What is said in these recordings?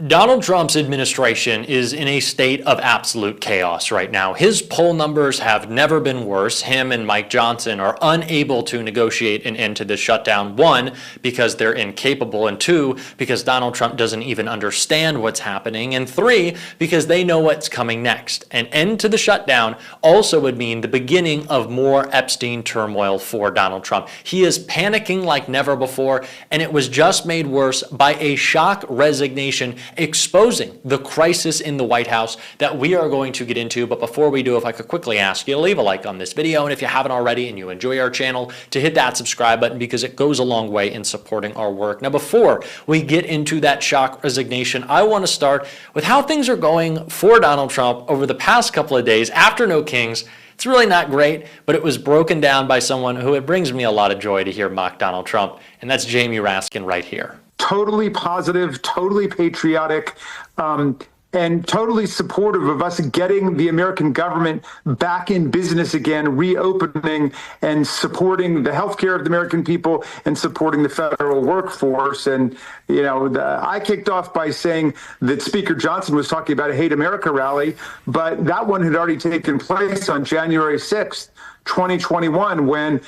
Donald Trump's administration is in a state of absolute chaos right now. His poll numbers have never been worse. Him and Mike Johnson are unable to negotiate an end to this shutdown. One, because they're incapable, and two, because Donald Trump doesn't even understand what's happening, and three, because they know what's coming next. An end to the shutdown also would mean the beginning of more Epstein turmoil for Donald Trump. He is panicking like never before, and it was just made worse by a shock resignation exposing the crisis in the White House that we are going to get into. But before we do, if I could quickly ask you to leave a like on this video, and if you haven't already and you enjoy our channel, to hit that subscribe button, because it goes a long way in supporting our work. Now, before we get into that shock resignation, I want to start with how things are going for Donald Trump over the past couple of days after No Kings. It's really not great, but it was broken down by someone who it brings me a lot of joy to hear mock Donald Trump, and that's Jamie Raskin right here. Totally positive, totally patriotic, and totally supportive of us getting the American government back in business again, reopening and supporting the healthcare of the American people and supporting the federal workforce. And, you know, I kicked off by saying that Speaker Johnson was talking about a Hate America rally, but that one had already taken place on January 6th, 2021, when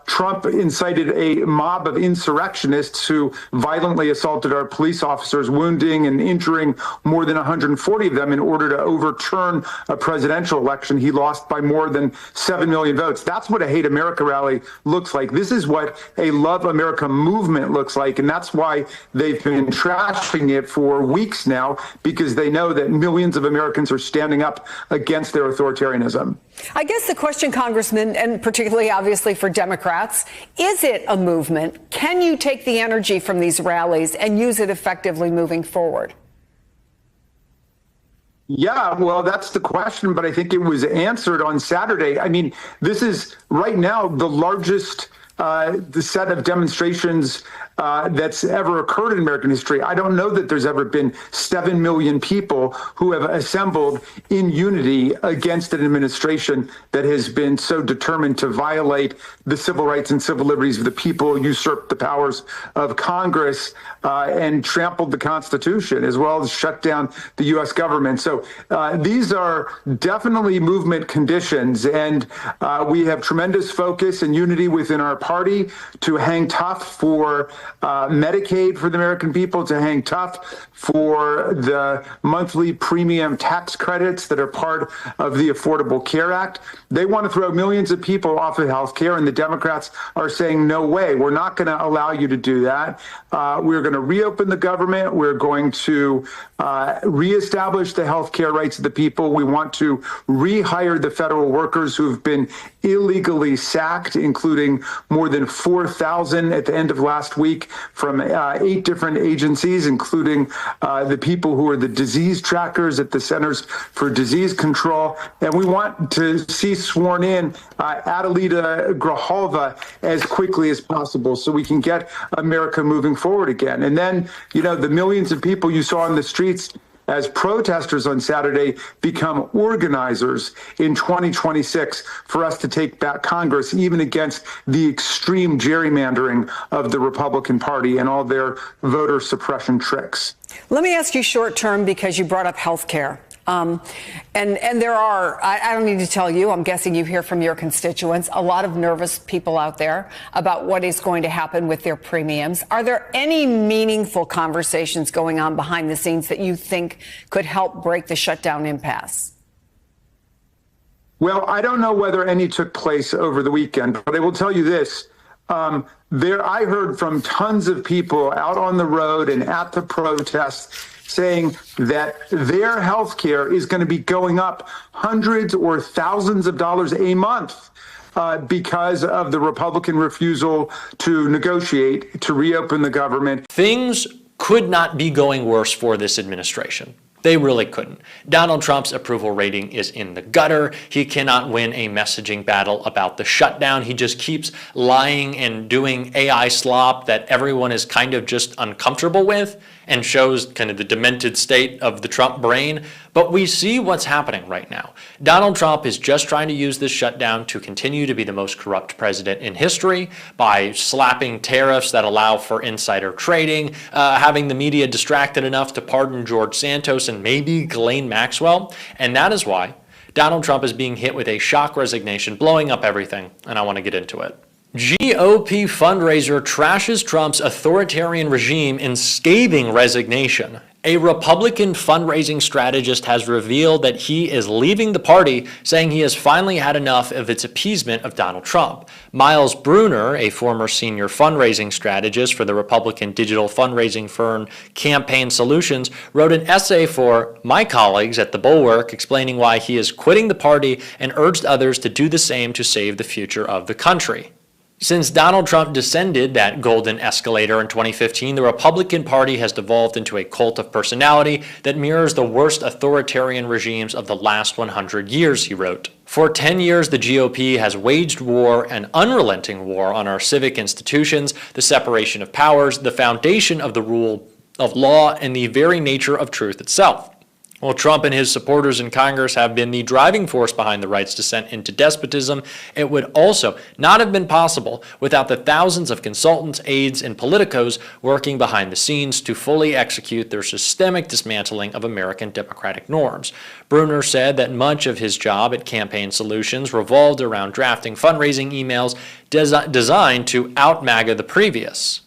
Trump incited a mob of insurrectionists who violently assaulted our police officers, wounding and injuring more than 140 of them in order to overturn a presidential election. He lost by more than 7 million votes. That's what a Hate America rally looks like. This is what a Love America movement looks like. And that's why they've been trashing it for weeks now, because they know that millions of Americans are standing up against their authoritarianism. I guess the question, Congressman, and particularly obviously for Democrats, is it a movement? Can you take the energy from these rallies and use it effectively moving forward? Yeah, well, that's the question, but I think it was answered on Saturday. I mean, this is right now the largest the set of demonstrations that's ever occurred in American history. I don't know that there's ever been 7 million people who have assembled in unity against an administration that has been so determined to violate the civil rights and civil liberties of the people, usurp the powers of Congress, and trampled the Constitution, as well as shut down the U.S. government. So these are definitely movement conditions, and we have tremendous focus and unity within our party to hang tough for Medicaid for the American people, to hang tough for the monthly premium tax credits that are part of the Affordable Care Act. They want to throw millions of people off of health care, and the Democrats are saying, no way, we're not going to allow you to do that. We're going to reopen the government. We're going to reestablish the health care rights of the people. We want to rehire the federal workers who've been illegally sacked, including more than 4,000 at the end of last week from 8 different agencies, including the people who are the disease trackers at the Centers for Disease Control. And we want to see sworn in Adelita Grijalva as quickly as possible so we can get America moving forward again. And then, you know, the millions of people you saw on the streets as protesters on Saturday become organizers in 2026 for us to take back Congress, even against the extreme gerrymandering of the Republican Party and all their voter suppression tricks. Let me ask you short term, because you brought up health care. And there are, I don't need to tell you, I'm guessing you hear from your constituents, a lot of nervous people out there about what is going to happen with their premiums. Are there any meaningful conversations going on behind the scenes that you think could help break the shutdown impasse? Well, I don't know whether any took place over the weekend, but I will tell you this. I heard from tons of people out on the road and at the protests saying that their health care is going to be going up hundreds or thousands of dollars a month because of the Republican refusal to negotiate, to reopen the government. Things could not be going worse for this administration. They really couldn't. Donald Trump's approval rating is in the gutter. He cannot win a messaging battle about the shutdown. He just keeps lying and doing AI slop that everyone is kind of just uncomfortable with. and shows kind of the demented state of the Trump brain. But we see what's happening right now. Donald Trump is just trying to use this shutdown to continue to be the most corrupt president in history by slapping tariffs that allow for insider trading, having the media distracted enough to pardon George Santos and maybe Ghislaine Maxwell. And that is why Donald Trump is being hit with a shock resignation, blowing up everything, and I want to get into it. GOP fundraiser trashes Trump's authoritarian regime in scathing resignation. A Republican fundraising strategist has revealed that he is leaving the party, saying he has finally had enough of its appeasement of Donald Trump. Miles Bruner, a former senior fundraising strategist for the Republican digital fundraising firm Campaign Solutions, wrote an essay for my colleagues at The Bulwark explaining why he is quitting the party and urged others to do the same to save the future of the country. Since Donald Trump descended that golden escalator in 2015, the Republican Party has devolved into a cult of personality that mirrors the worst authoritarian regimes of the last 100 years, he wrote. For 10 years, the GOP has waged war, an unrelenting war, on our civic institutions, the separation of powers, the foundation of the rule of law, and the very nature of truth itself. While Trump and his supporters in Congress have been the driving force behind the right's descent into despotism, it would also not have been possible without the thousands of consultants, aides, and politicos working behind the scenes to fully execute their systemic dismantling of American democratic norms. Bruner said that much of his job at Campaign Solutions revolved around drafting fundraising emails designed to out-MAGA the previous.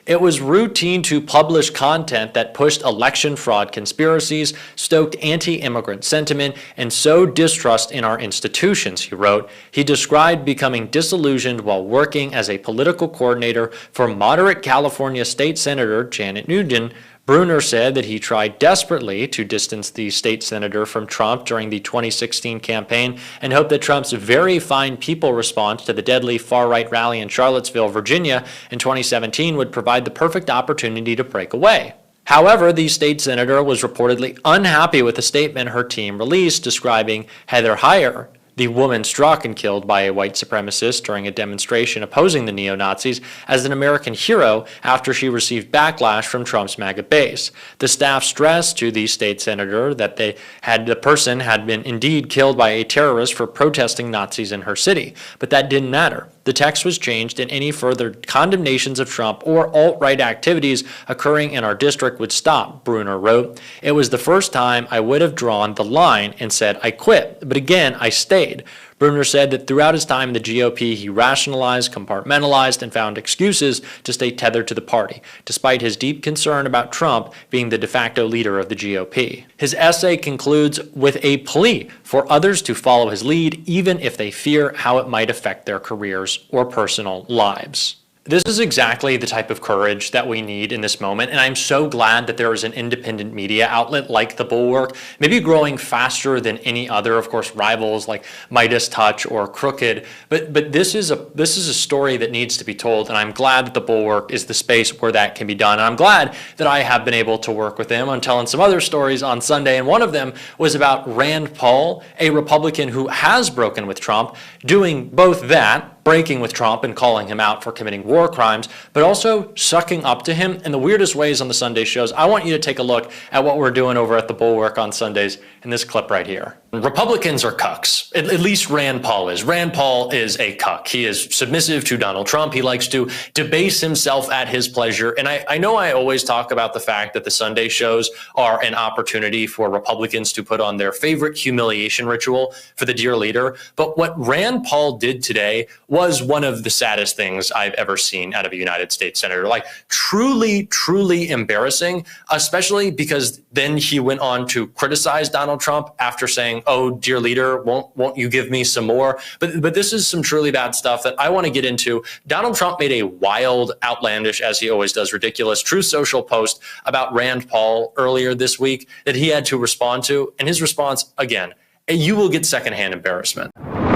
It was routine to publish content that pushed election fraud conspiracies, stoked anti-immigrant sentiment, and sowed distrust in our institutions, he wrote. He described becoming disillusioned while working as a political coordinator for moderate California State Senator Janet Nugent. Bruner said that he tried desperately to distance the state senator from Trump during the 2016 campaign and hoped that Trump's very fine people response to the deadly far-right rally in Charlottesville, Virginia in 2017 would provide the perfect opportunity to break away. However, the state senator was reportedly unhappy with the statement her team released describing Heather Heyer, the woman struck and killed by a white supremacist during a demonstration opposing the neo-Nazis, as an American hero after she received backlash from Trump's MAGA base. The staff stressed to the state senator that the person had been indeed killed by a terrorist for protesting Nazis in her city, but that didn't matter. The text was changed, and any further condemnations of Trump or alt-right activities occurring in our district would stop, Bruner wrote. It was the first time I would have drawn the line and said, I quit, but again, I stayed. Bruner said that throughout his time in the GOP, he rationalized, compartmentalized, and found excuses to stay tethered to the party, despite his deep concern about Trump being the de facto leader of the GOP. His essay concludes with a plea for others to follow his lead, even if they fear how it might affect their careers or personal lives. This is exactly the type of courage that we need in this moment, and I'm so glad that there is an independent media outlet like The Bulwark, maybe growing faster than any other, of course, rivals like Midas Touch or Crooked, but this is a story that needs to be told, and I'm glad that The Bulwark is the space where that can be done, and I'm glad that I have been able to work with them on telling some other stories on Sunday, and one of them was about Rand Paul, a Republican who has broken with Trump, doing both that, breaking with Trump and calling him out for committing war crimes, but also sucking up to him in the weirdest ways on the Sunday shows. I want you to take a look at what we're doing over at The Bulwark on Sundays in this clip right here. Republicans are cucks. At least Rand Paul is. Rand Paul is a cuck. He is submissive to Donald Trump. He likes to debase himself at his pleasure. And I know I always talk about the fact that the Sunday shows are an opportunity for Republicans to put on their favorite humiliation ritual for the dear leader. But what Rand Paul did today was one of the saddest things I've ever seen out of a United States senator. Like truly, truly embarrassing, especially because then he went on to criticize Donald Trump after saying, oh, dear leader, won't you give me some more? But this is some truly bad stuff that I want to get into. Donald Trump made a wild, outlandish, as he always does, ridiculous, Truth Social post about Rand Paul earlier this week that he had to respond to. And his response, again, you will get secondhand embarrassment.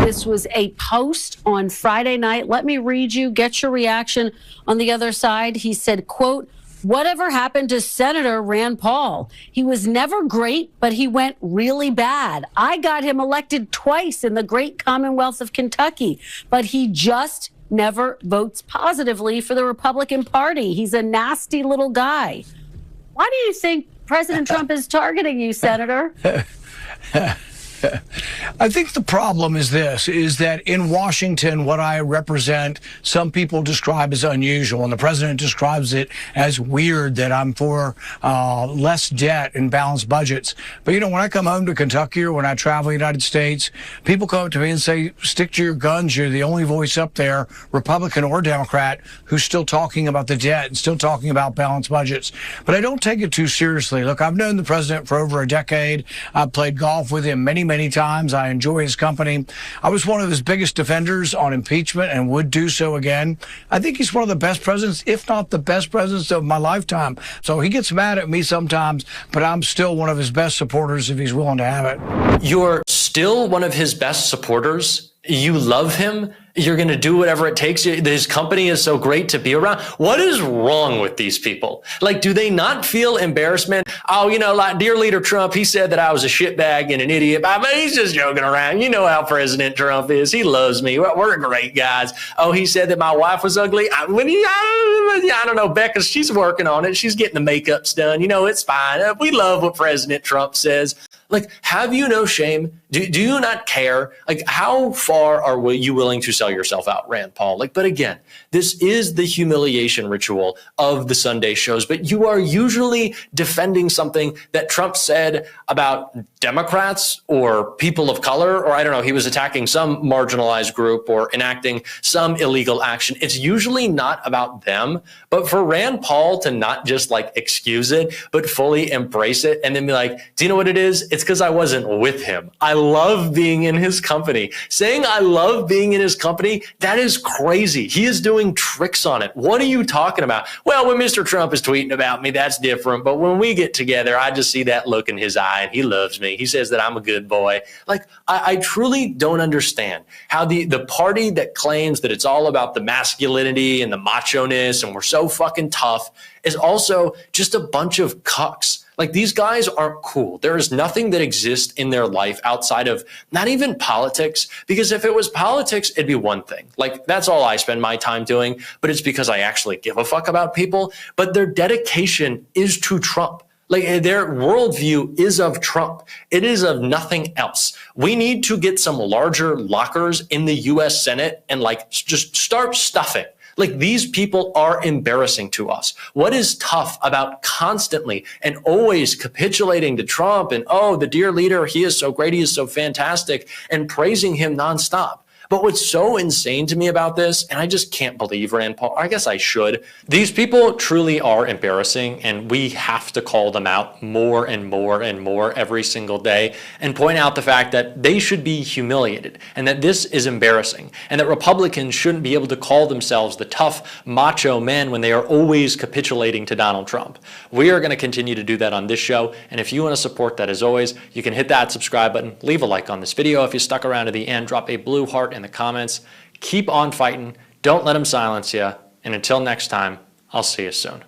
This was a post on Friday night. Let me read you, get your reaction on the other side. He said, quote, whatever happened to Senator Rand Paul? He was never great, but he went really bad. I got him elected twice in the great Commonwealth of Kentucky, but he just never votes positively for the Republican Party. He's a nasty little guy. Why do you think President Trump is targeting you, Senator? I think the problem is this, is that in Washington, what I represent, some people describe as unusual, and the president describes it as weird that I'm for less debt and balanced budgets. But, you know, when I come home to Kentucky or when I travel the United States, people come up to me and say, stick to your guns. You're the only voice up there, Republican or Democrat, who's still talking about the debt and still talking about balanced budgets. But I don't take it too seriously. Look, I've known the president for over a decade. I've played golf with him many times. I enjoy his company. I was one of his biggest defenders on impeachment and would do so again. I think he's one of the best presidents, if not the best presidents of my lifetime. So he gets mad at me sometimes, but I'm still one of his best supporters if he's willing to have it. You're still one of his best supporters? You love him? You're going to do whatever it takes. His company is so great to be around. What is wrong with these people? Like, do they not feel embarrassment? Oh, you know, like dear leader Trump, he said that I was a shitbag and an idiot. I mean, he's just joking around. You know how President Trump is. He loves me. We're great guys. Oh, he said that my wife was ugly. I don't know, Becca, she's working on it. She's getting the makeups done. You know, it's fine. We love what President Trump says. Like, have you no shame? Do you not care? Like, how far are you willing to sell yourself out, Rand Paul? Like, but again, this is the humiliation ritual of the Sunday shows, but you are usually defending something that Trump said about Democrats or people of color, or I don't know, he was attacking some marginalized group or enacting some illegal action. It's usually not about them, but for Rand Paul to not just like excuse it, but fully embrace it and then be like, do you know what it is? It's because I wasn't with him. I love being in his company. Saying I love being in his company, that is crazy. He is doing tricks on it. What are you talking about? Well, when Mr. Trump is tweeting about me, that's different. But when we get together, I just see that look in his eye and he loves me. He says that I'm a good boy. Like, I truly don't understand how the party that claims that it's all about the masculinity and the macho-ness and we're so fucking tough is also just a bunch of cucks. Like, these guys aren't cool. There is nothing that exists in their life outside of not even politics, because if it was politics, it'd be one thing. Like, that's all I spend my time doing, but it's because I actually give a fuck about people. But their dedication is to Trump. Like, their worldview is of Trump. It is of nothing else. We need to get some larger lockers in the US Senate and like just start stuffing. Like, these people are embarrassing to us. What is tough about constantly and always capitulating to Trump and, oh, the dear leader, he is so great, he is so fantastic, and praising him nonstop? But what's so insane to me about this, and I just can't believe Rand Paul, I guess I should, these people truly are embarrassing, and we have to call them out more and more and more every single day and point out the fact that they should be humiliated and that this is embarrassing and that Republicans shouldn't be able to call themselves the tough macho men when they are always capitulating to Donald Trump. We are going to continue to do that on this show, and if you want to support that, as always, you can hit that subscribe button, leave a like on this video. If you stuck around to the end, drop a blue heart in the comments. Keep on fighting. Don't let them silence you. And until next time, I'll see you soon.